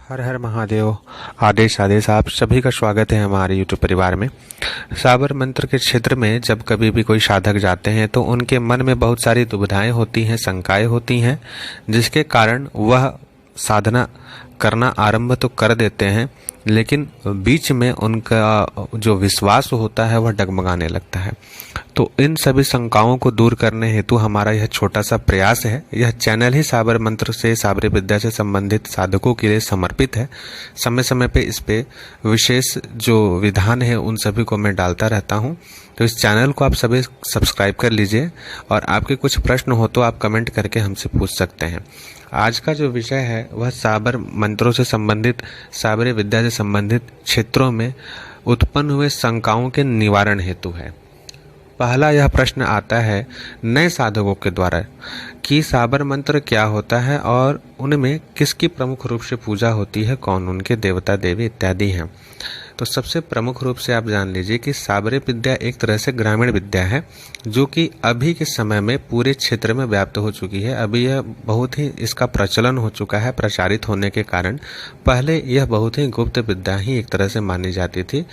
हर हर महादेव। आदेश आदेश आप सभी का स्वागत है हमारे यूट्यूब परिवार में। साबर मंत्र के क्षेत्र में जब कभी भी कोई साधक जाते हैं तो उनके मन में बहुत सारी दुविधाएं होती हैं, शंकाएं होती हैं, जिसके कारण वह साधना करना आरंभ तो कर देते हैं, लेकिन बीच में उनका जो विश्वास होता है वह डगमगाने लगता है। तो इन सभी शंकाओं को दूर करने हेतु हमारा यह छोटा सा प्रयास है। यह चैनल ही साबर मंत्र से, साबरी विद्या से संबंधित साधकों के लिए समर्पित है। समय समय पे इस पे विशेष जो विधान है उन सभी को मैं डालता रहता हूँ। तो इस चैनल को आप सभी सब्सक्राइब कर लीजिए और आपके कुछ प्रश्न हो तो आप कमेंट करके हमसे पूछ सकते हैं। आज का जो विषय है वह साबर मंत्रों से संबंधित, साबरी विद्या से संबंधित क्षेत्रों में उत्पन्न हुए शंकाओं के निवारण हेतु है। पहला यह प्रश्न आता है नए साधकों के द्वारा कि साबर मंत्र क्या होता है और उनमें किसकी प्रमुख रूप से पूजा होती है, कौन उनके देवता देवी इत्यादि हैं। तो सबसे प्रमुख रूप से आप जान लीजिए कि साबरी विद्या एक तरह से ग्रामीण विद्या है जो कि अभी के समय में पूरे क्षेत्र में व्याप्त हो चुकी है। अभी यह बहुत ही इसका प्रचलन हो चुका है प्रचारित होने के कारण। पहले यह बहुत ही गुप्त विद्या ही एक तरह से मानी जाती थी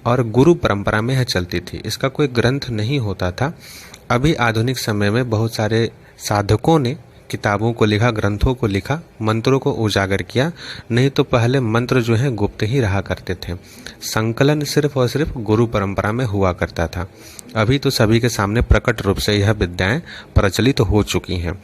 और गुरु परंपरा में यह चलती थी। इसका कोई ग्रंथ नहीं होता था। अभी आधुनिक समय में बहुत सारे साधकों ने किताबों को लिखा, ग्रंथों को लिखा, मंत्रों को उजागर किया। नहीं तो पहले मंत्र जो है गुप्त ही रहा करते थे। संकलन सिर्फ और सिर्फ गुरु परंपरा में हुआ करता था। अभी तो सभी के सामने प्रकट रूप से यह विद्याएं प्रचलित हो चुकी हैं।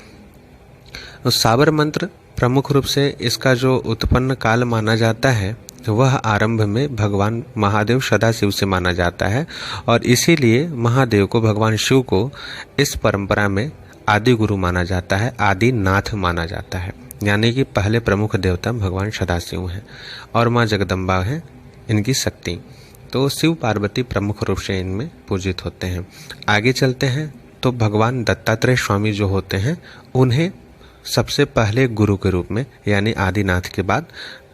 तो साबर मंत्र प्रमुख रूप से इसका जो उत्पन्न काल माना जाता है वह आरंभ में भगवान महादेव सदाशिव से माना जाता है और इसीलिए महादेव को, भगवान शिव को इस परंपरा में आदि गुरु माना जाता है, आदि नाथ माना जाता है। यानी कि पहले प्रमुख देवता भगवान सदाशिव हैं और माँ जगदम्बा है इनकी शक्ति। तो शिव पार्वती प्रमुख रूप से इनमें पूजित होते हैं। आगे चलते हैं तो भगवान दत्तात्रेय स्वामी जो होते हैं उन्हें सबसे पहले गुरु के रूप में, यानी आदिनाथ के बाद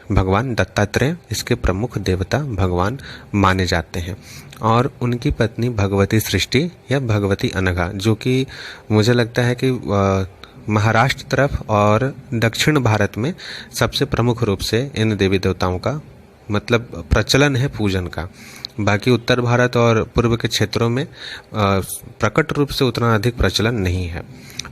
भगवान दत्तात्रेय इसके प्रमुख देवता भगवान माने जाते हैं। और उनकी पत्नी भगवती सृष्टि या भगवती अनघा, जो कि मुझे लगता है कि महाराष्ट्र तरफ और दक्षिण भारत में सबसे प्रमुख रूप से इन देवी देवताओं का मतलब प्रचलन है पूजन का। बाकी उत्तर भारत और पूर्व के क्षेत्रों में प्रकट रूप से उतना अधिक प्रचलन नहीं है।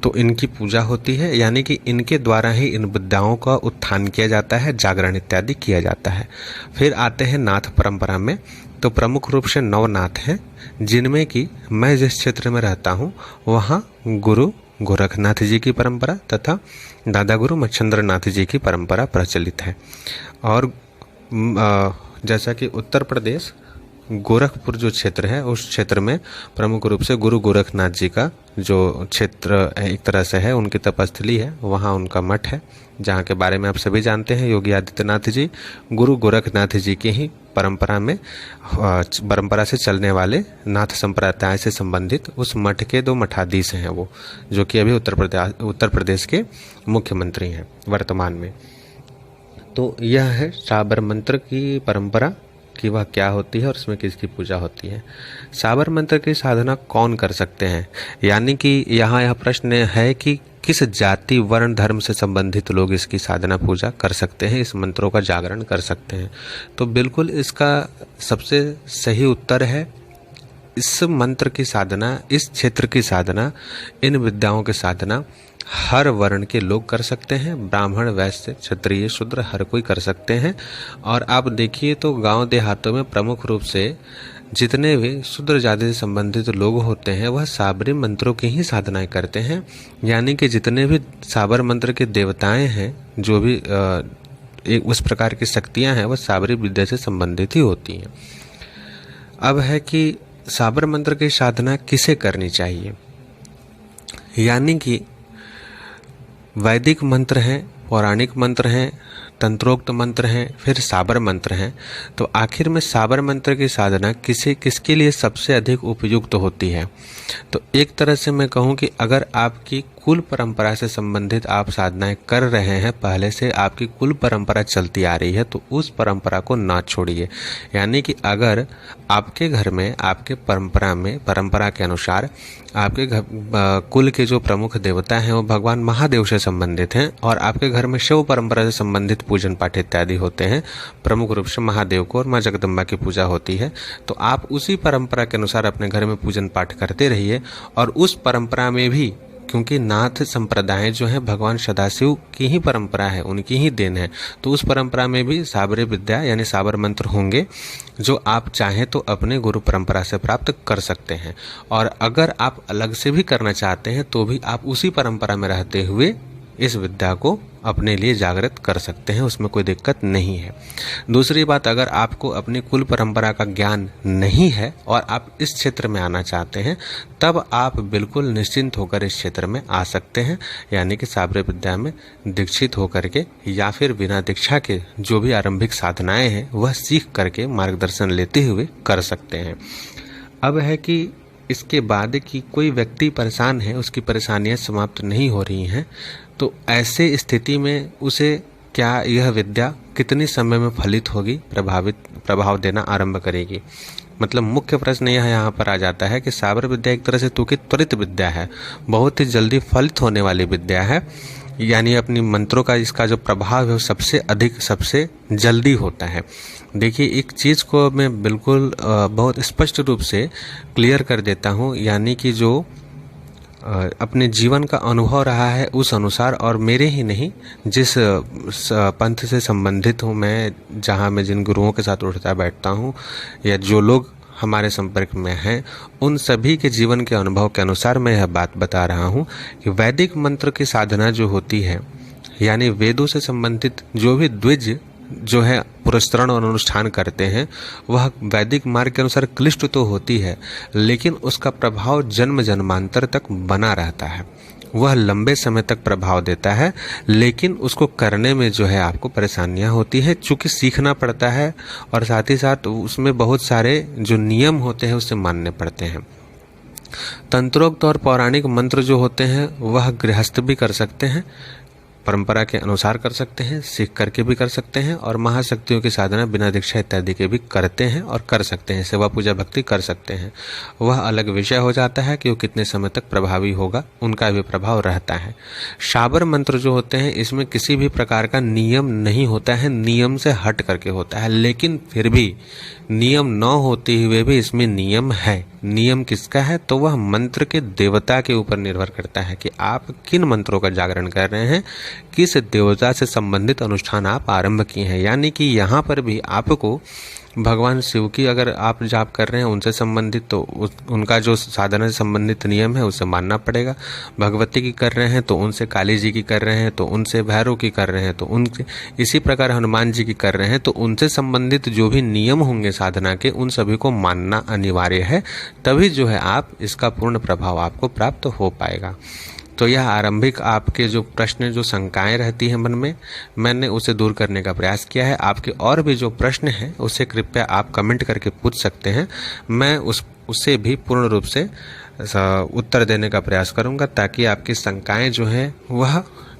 तो इनकी पूजा होती है, यानी कि इनके द्वारा ही इन विद्याओं का उत्थान किया जाता है, जागरण इत्यादि किया जाता है। फिर आते हैं नाथ परंपरा में। तो प्रमुख रूप से नवनाथ हैं, जिनमें कि मैं जिस क्षेत्र में रहता हूँ वहाँ गुरु गोरखनाथ जी की परंपरा तथा दादा गुरु मच्छिंद्र नाथ जी की परंपरा प्रचलित है। और जैसा कि उत्तर प्रदेश गोरखपुर जो क्षेत्र है उस क्षेत्र में प्रमुख रूप से गुरु गोरखनाथ जी का जो क्षेत्र एक तरह से है, उनकी तपस्थली है, वहाँ उनका मठ है, जहाँ के बारे में आप सभी जानते हैं। योगी आदित्यनाथ जी गुरु गोरखनाथ जी की ही परंपरा से चलने वाले नाथ संप्रदाय से संबंधित उस मठ के 2 मठाधीश हैं वो, जो कि अभी उत्तर प्रदेश के मुख्यमंत्री हैं वर्तमान में। तो यह है साबर मंत्र की परंपरा कि वह क्या होती है और उसमें किसकी पूजा होती है। साबर मंत्र की साधना कौन कर सकते हैं, यानी कि यहाँ यह प्रश्न है कि किस जाति, वर्ण, धर्म से संबंधित लोग इसकी साधना पूजा कर सकते हैं, इस मंत्रों का जागरण कर सकते हैं। तो बिल्कुल इसका सबसे सही उत्तर है इस मंत्र की साधना, इस क्षेत्र की साधना, इन विद्याओं की साधना हर वर्ण के लोग कर सकते हैं। ब्राह्मण, वैश्य, क्षत्रिय, शूद्र हर कोई कर सकते हैं। और आप देखिए तो गांव देहातों में प्रमुख रूप से जितने भी शूद्र जाति से संबंधित लोग होते हैं वह साबरी मंत्रों की ही साधनाएं करते हैं। यानी कि जितने भी साबर मंत्र के देवताएं हैं, जो भी उस प्रकार की शक्तियां हैं, वह साबरी विद्या से संबंधित ही होती हैं। अब है कि साबर मंत्र की साधना किसे करनी चाहिए, यानी कि वैदिक मंत्र हैं, पौराणिक मंत्र हैं, तंत्रोक्त मंत्र हैं, फिर साबर मंत्र हैं। तो आखिर में साबर मंत्र की साधना किसके लिए सबसे अधिक उपयुक्त होती है। तो एक तरह से मैं कहूँ कि अगर आपकी कुल परंपरा से संबंधित आप साधनाएं कर रहे हैं, पहले से आपकी कुल परंपरा चलती आ रही है, तो उस परंपरा को ना छोड़िए। यानी कि अगर आपके घर में, आपके परंपरा के अनुसार आपके कुल के जो प्रमुख देवता हैं वो भगवान महादेव से संबंधित हैं और आपके घर में शिव परंपरा से संबंधित पूजन पाठ इत्यादि होते हैं, प्रमुख रूप से महादेव को और माँ जगदम्बा की पूजा होती है, तो आप उसी परंपरा के अनुसार अपने घर में पूजन पाठ करते रहिए। और उस परंपरा में भी, क्योंकि नाथ संप्रदाय जो है भगवान सदाशिव की ही परंपरा है, उनकी ही देन है, तो उस परंपरा में भी साबरे विद्या यानी साबर मंत्र होंगे जो आप चाहें तो अपने गुरु परंपरा से प्राप्त कर सकते हैं। और अगर आप अलग से भी करना चाहते हैं तो भी आप उसी परंपरा में रहते हुए इस विद्या को अपने लिए जागृत कर सकते हैं, उसमें कोई दिक्कत नहीं है। दूसरी बात, अगर आपको अपनी कुल परंपरा का ज्ञान नहीं है और आप इस क्षेत्र में आना चाहते हैं, तब आप बिल्कुल निश्चिंत होकर इस क्षेत्र में आ सकते हैं, यानी कि साबरे विद्या में दीक्षित होकर के या फिर बिना दीक्षा के जो भी आरंभिक साधनाएं हैं वह सीख करके मार्गदर्शन लेते हुए कर सकते हैं। अब है कि इसके बाद कि कोई व्यक्ति परेशान है, उसकी परेशानियां समाप्त नहीं हो रही हैं, तो ऐसे स्थिति में उसे क्या यह विद्या कितनी समय में फलित होगी, प्रभाव देना आरंभ करेगी। मतलब मुख्य प्रश्न यह यहाँ पर आ जाता है कि साबर विद्या एक तरह से त्वरित विद्या है, बहुत ही जल्दी फलित होने वाली विद्या है, यानी अपनी मंत्रों का इसका जो प्रभाव है वो सबसे अधिक, सबसे जल्दी होता है। देखिए, एक चीज़ को मैं बिल्कुल बहुत स्पष्ट रूप से क्लियर कर देता हूँ, यानी कि जो अपने जीवन का अनुभव रहा है उस अनुसार, और मेरे ही नहीं, जिस पंथ से संबंधित हूँ मैं, जहाँ मैं जिन गुरुओं के साथ उठता बैठता हूँ या जो लोग हमारे संपर्क में हैं, उन सभी के जीवन के अनुभव के अनुसार मैं यह बात बता रहा हूँ कि वैदिक मंत्र की साधना जो होती है, यानी वेदों से संबंधित जो भी द्विज जो है पुरस्करण और अनुष्ठान करते हैं, वह वैदिक मार्ग के अनुसार क्लिष्ट तो होती है, लेकिन उसका प्रभाव जन्म जन्मांतर तक बना रहता है, वह लंबे समय तक प्रभाव देता है, लेकिन उसको करने में जो है आपको परेशानियां होती है, चूंकि सीखना पड़ता है और साथ ही साथ उसमें बहुत सारे जो नियम होते हैं उसे मानने पड़ते हैं। तंत्रोक्त और पौराणिक मंत्र जो होते हैं वह गृहस्थ भी कर सकते हैं, परंपरा के अनुसार कर सकते हैं, सीख करके भी कर सकते हैं, और महाशक्तियों की साधना बिना दीक्षा इत्यादि के भी करते हैं और कर सकते हैं, सेवा पूजा भक्ति कर सकते हैं। वह अलग विषय हो जाता है कि वो कितने समय तक प्रभावी होगा, उनका भी प्रभाव रहता है। साबर मंत्र जो होते हैं इसमें किसी भी प्रकार का नियम नहीं होता है, नियम से हट करके होता है, लेकिन फिर भी नियम न होते हुए भी इसमें नियम है। नियम किसका है? तो वह मंत्र के देवता के ऊपर निर्भर करता है कि आप किन मंत्रों का जागरण कर रहे हैं, किस देवता से संबंधित अनुष्ठान आप आरंभ किए हैं। यानी कि यहाँ पर भी आपको भगवान शिव की अगर आप जाप कर रहे हैं उनसे संबंधित, तो उनका जो साधना से संबंधित नियम है उसे मानना पड़ेगा। भगवती की कर रहे हैं तो उनसे, काली जी की कर रहे हैं तो उनसे, भैरव की कर रहे हैं तो उनसे, इसी प्रकार हनुमान जी की कर रहे हैं तो उनसे संबंधित जो भी नियम होंगे साधना के, उन सभी को मानना अनिवार्य है, तभी जो है आप इसका पूर्ण प्रभाव आपको प्राप्त हो पाएगा। तो यह आरंभिक आपके जो प्रश्न, जो शंकाएं रहती हैं मन में, मैंने उसे दूर करने का प्रयास किया है। आपके और भी जो प्रश्न हैं उसे कृपया आप कमेंट करके पूछ सकते हैं, मैं उससे भी पूर्ण रूप से उत्तर देने का प्रयास करूंगा, ताकि आपकी शंकाएं जो हैं वह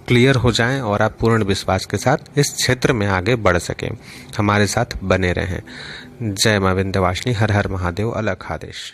क्लियर हो जाएं और आप पूर्ण विश्वास के साथ इस क्षेत्र में आगे बढ़ सकें, हमारे साथ बने रहें। जय मां विंध्यवासिनी, हर हर महादेव, अलग आदेश।